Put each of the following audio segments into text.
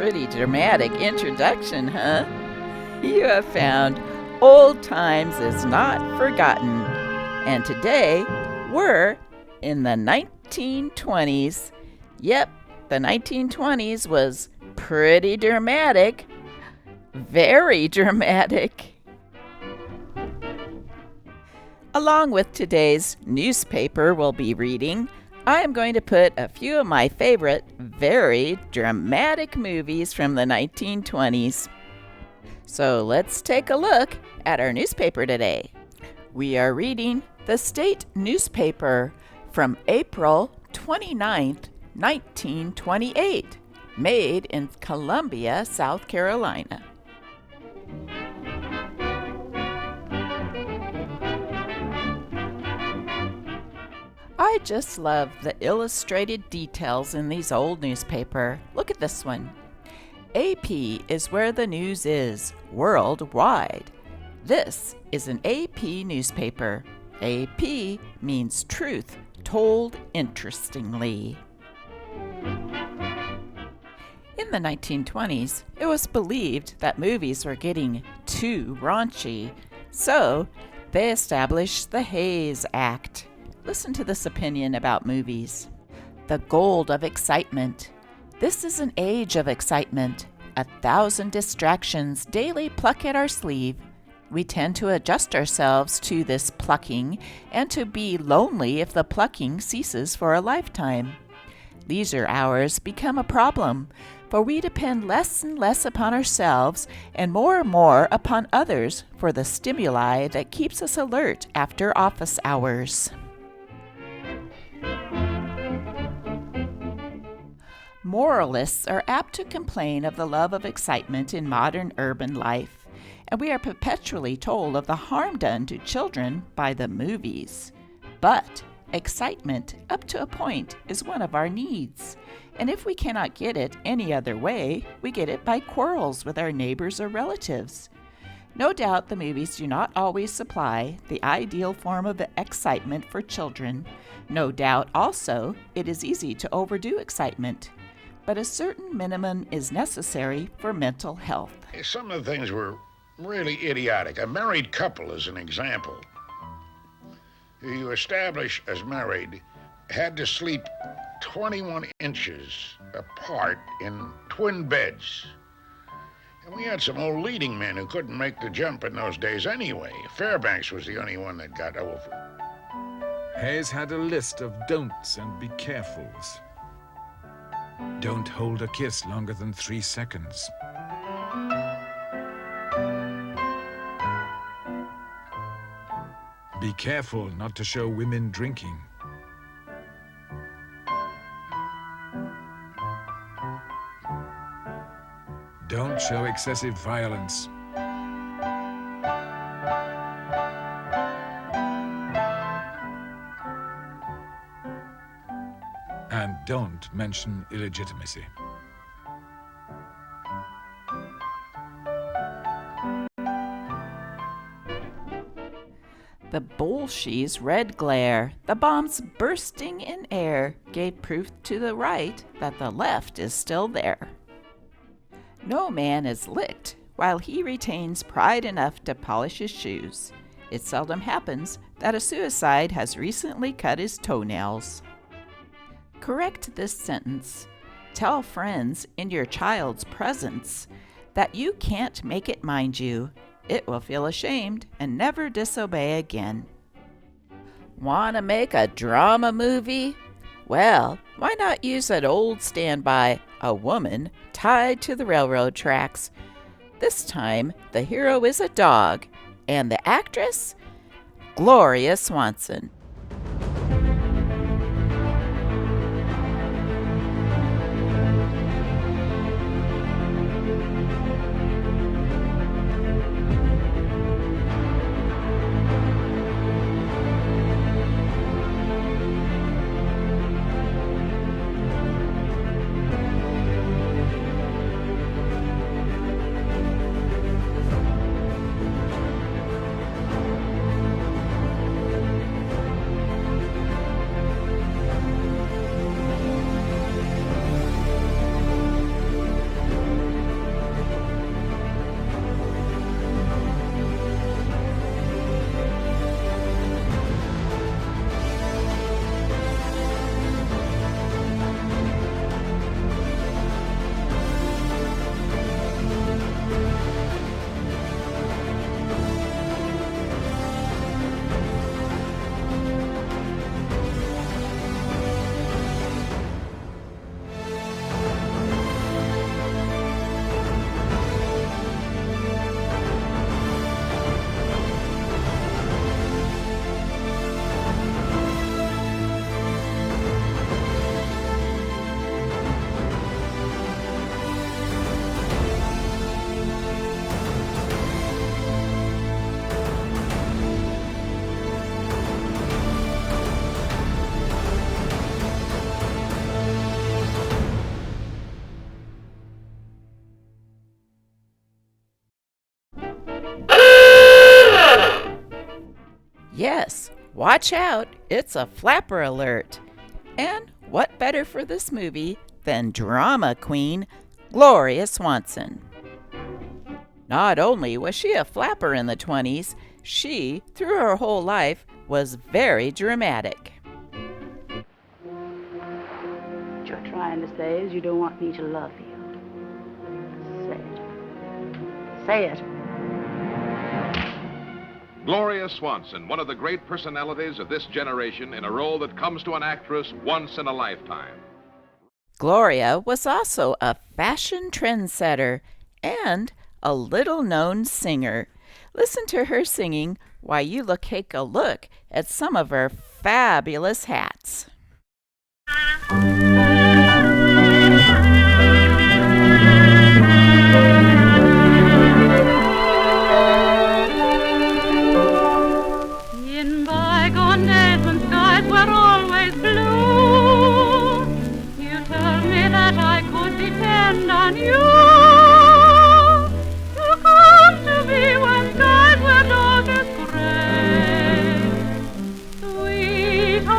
pretty dramatic introduction, huh? You have found Old Times is Not Forgotten. And today, we're in the 1920s. Yep, the 1920s was pretty dramatic. Very dramatic. Along with today's newspaper we'll be reading, I am going to put a few of my favorite, very dramatic movies from the 1920s. So let's take a look at our newspaper today. We are reading the state newspaper from April 29th, 1928, made in Columbia, South Carolina. I just love the illustrated details in these old newspaper. Look at this one. AP is where the news is, worldwide. This is an AP newspaper. AP means truth told interestingly. In the 1920s, it was believed that movies were getting too raunchy, so they established the Hays Act. Listen to this opinion about movies. The gold of excitement. This is an age of excitement. 1,000 distractions daily pluck at our sleeve. We tend to adjust ourselves to this plucking and to be lonely if the plucking ceases for a lifetime. Leisure hours become a problem, for we depend less and less upon ourselves and more upon others for the stimuli that keeps us alert after office hours. Moralists are apt to complain of the love of excitement in modern urban life, and we are perpetually told of the harm done to children by the movies. But excitement, up to a point, is one of our needs, and if we cannot get it any other way, we get it by quarrels with our neighbors or relatives. No doubt the movies do not always supply the ideal form of excitement for children. No doubt also it is easy to overdo excitement. But a certain minimum is necessary for mental health. Some of the things were really idiotic. A married couple, as an example, who you establish as married, had to sleep 21 inches apart in twin beds. And we had some old leading men who couldn't make the jump in those days anyway. Fairbanks was the only one that got over. Hayes had a list of don'ts and be carefuls. Don't hold a kiss longer than 3 seconds. Be careful not to show women drinking. Don't show excessive violence. And don't mention illegitimacy. The Bolsheviks' red glare, the bombs bursting in air, gave proof to the right that the left is still there. No man is licked while he retains pride enough to polish his shoes. It seldom happens that a suicide has recently cut his toenails. Correct this sentence. Tell friends in your child's presence that you can't make it mind you. It will feel ashamed and never disobey again. Want to make a drama movie? Well, why not use an old standby, a woman tied to the railroad tracks? This time, the hero is a dog, and the actress? Gloria Swanson. Yes, watch out, it's a flapper alert. And what better for this movie than drama queen Gloria Swanson? Not only was she a flapper in the 20s, she, through her whole life, was very dramatic. What you're trying to say is you don't want me to love you. Say it. Say it. Gloria Swanson, one of the great personalities of this generation in a role that comes to an actress once in a lifetime. Gloria was also a fashion trendsetter and a little-known singer. Listen to her singing while you take a look at some of her fabulous hats. In bygone days when skies were always blue, you told me that I could depend on you. To come to me when skies were dark as gray. Sweetheart,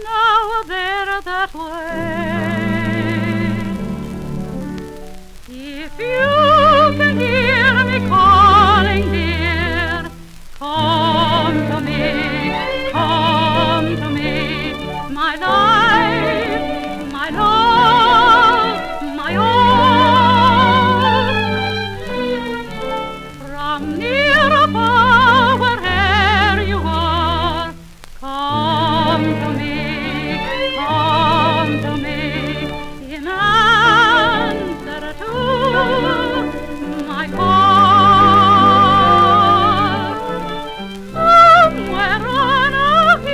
now they're that way. If you can hear me calling, dear, come to me, my life, my love, my all. From near or far, wherever you are, come to me, in answer to my call. Somewhere on a hill,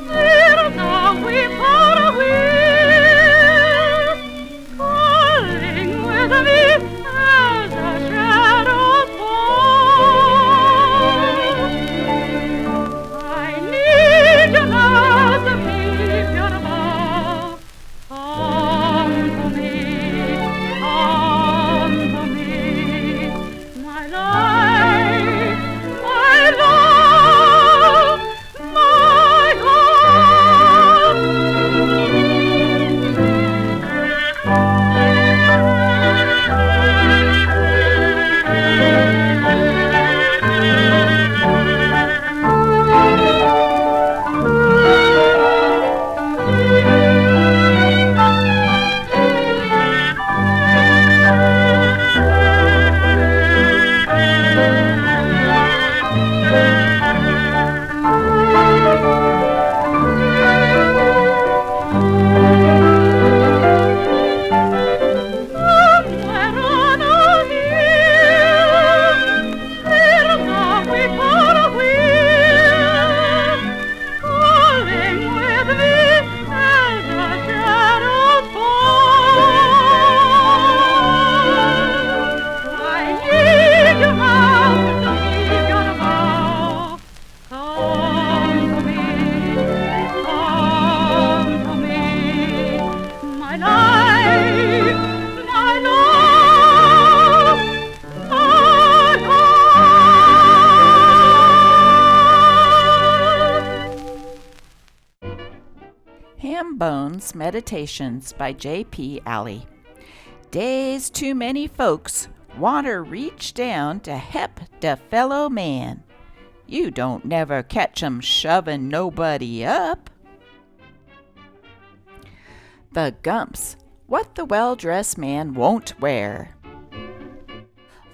there's a whippoorwill calling with me as the shadows fall. I need you now to keep your love. Come to me, my life, my love, my Somewhere on a hill, there's a whippoorwill calling with me as the shadows fall. I need you now to keep your vow. Come to me, my life, my love, my heart. Ham Bones Meditations by J.P. Alley. Days too many folks wanter reach down to hep de fellow man. You don't never catch 'em shoving nobody up. The Gumps, what the well-dressed man won't wear.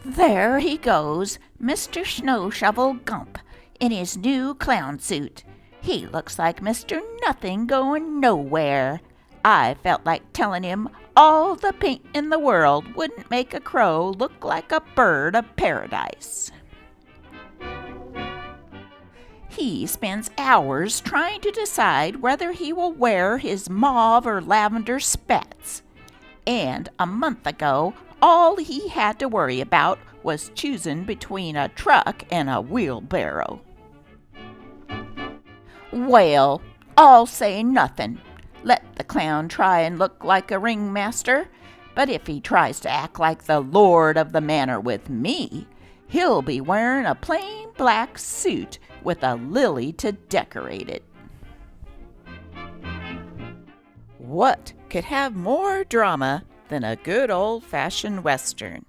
There he goes, Mr. Snow Shovel Gump, in his new clown suit. He looks like Mr. Nothing going nowhere. I felt like telling him all the paint in the world wouldn't make a crow look like a bird of paradise. He spends hours trying to decide whether he will wear his mauve or lavender spats. And a month ago, all he had to worry about was choosing between a truck and a wheelbarrow. Well, I'll say nothing. Let the clown try and look like a ringmaster, but if he tries to act like the lord of the manor with me, He'll be wearing a plain black suit with a lily to decorate it. What could have more drama than a good old-fashioned Western?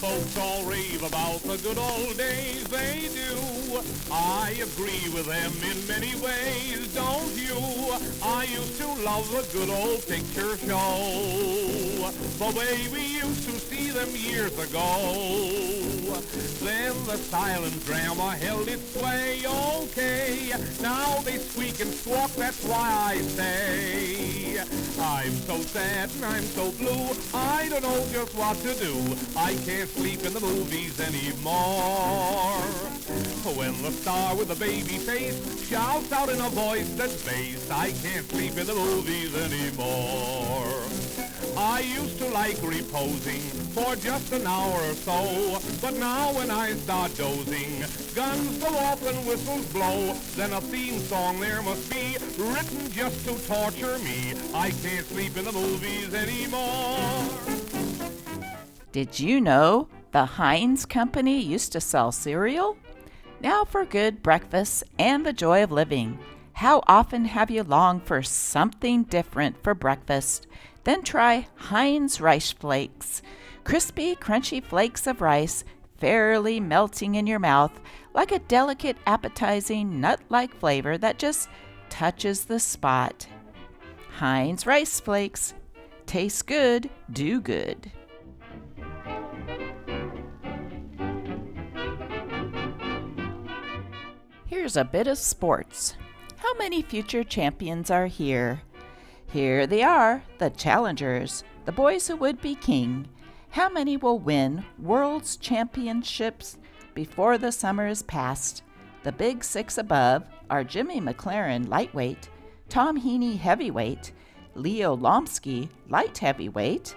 Folks all rave about the good old days, they do. I agree with them in many ways, don't you? I used to love the good old picture show, the way we used to see them years ago. Then the silent drama held its sway, okay. Now they squeak and squawk, that's why I say I'm so sad and I'm so blue, I don't know just what to do. I can't sleep in the movies anymore. When the star with the baby face shouts out in a voice that's bass, I can't sleep in the movies anymore. I used to like reposing for just an hour or so, but now when I start dozing, guns go off and whistles blow, then a theme song there must be, written just to torture me. I can't sleep in the movies anymore. Did you know the Heinz Company used to sell cereal? Now for good breakfast and the joy of living. How often have you longed for something different for breakfast? Then try Heinz Rice Flakes. Crispy, crunchy flakes of rice, fairly melting in your mouth, like a delicate, appetizing, nut-like flavor that just touches the spot. Heinz Rice Flakes. Taste good, do good. Here's a bit of sports. How many future champions are here? Here they are, the challengers, the boys who would be king. How many will win World's Championships before the summer is past? The big six above are Jimmy McLaren, lightweight, Tom Heaney, heavyweight, Leo Lomsky, light heavyweight,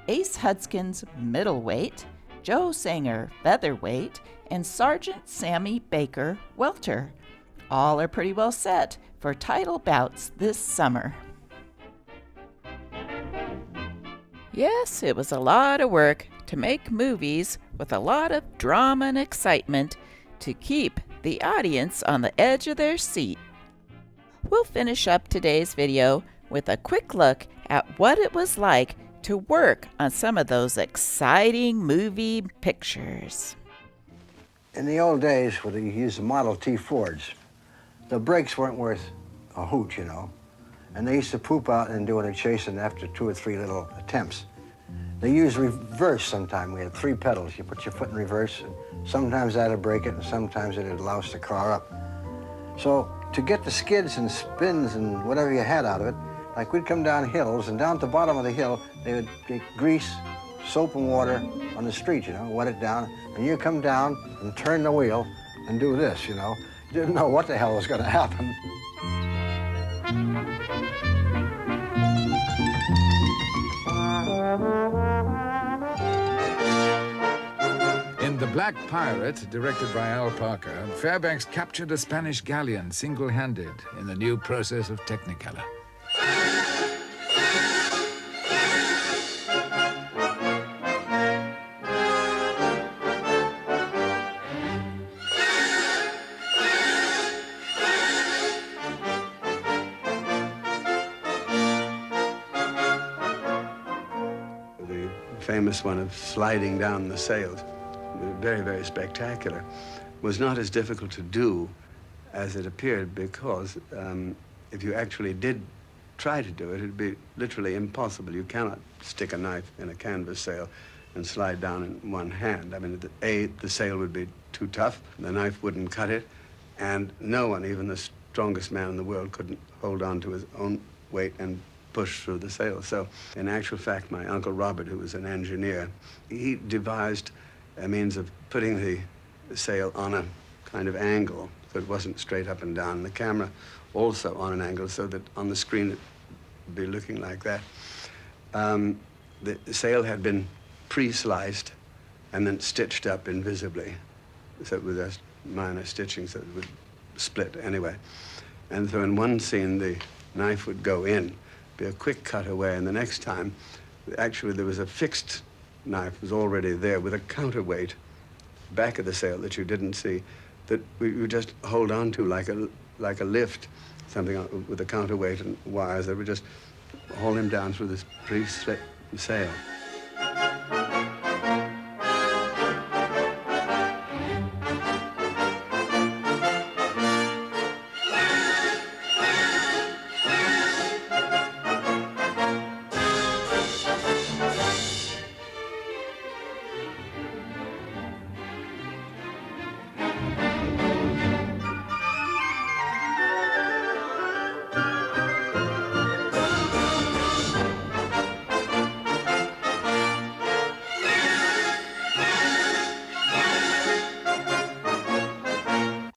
Ace Hudskins, middleweight, Joe Sanger, featherweight, and Sergeant Sammy Baker, welter. All are pretty well set for title bouts this summer. Yes, it was a lot of work to make movies with a lot of drama and excitement to keep the audience on the edge of their seat. We'll finish up today's video with a quick look at what it was like to work on some of those exciting movie pictures. In the old days, when they used the Model T Fords, the brakes weren't worth a hoot, you know. And they used to poop out and doing a chasing after 2 or 3 little attempts. They used reverse sometime. We had 3 pedals. You put your foot in reverse, and sometimes that'd break it, and sometimes it'd louse the car up. So to get the skids and spins and whatever you had out of it, like we'd come down hills, and down at the bottom of the hill, they would take grease, soap and water on the street, you know, wet it down, and you come down and turn the wheel and do this, you know. You didn't know what the hell was going to happen. In The Black Pirate, directed by Al Parker, Fairbanks captured a Spanish galleon single-handed in the new process of Technicolor. Famous one of sliding down the sails, very, very spectacular, was not as difficult to do as it appeared, because if you actually did try to do it, it'd be literally impossible. You cannot stick a knife in a canvas sail and slide down in one hand. I mean, the sail would be too tough, the knife wouldn't cut it, and no one, even the strongest man in the world, couldn't hold on to his own weight and push through the sail. So, in actual fact, my Uncle Robert, who was an engineer, he devised a means of putting the sail on a kind of angle, so it wasn't straight up and down. The camera also on an angle so that on the screen it would be looking like that. The sail had been pre-sliced and then stitched up invisibly, so with just minor stitching so it would split anyway. And so in one scene, the knife would go in, be a quick cut away, and the next time, actually there was a fixed knife was already there with a counterweight back of the sail that you didn't see, that we would just hold on to like a lift, something with a counterweight and wires that would just haul him down through this pre-slit sail.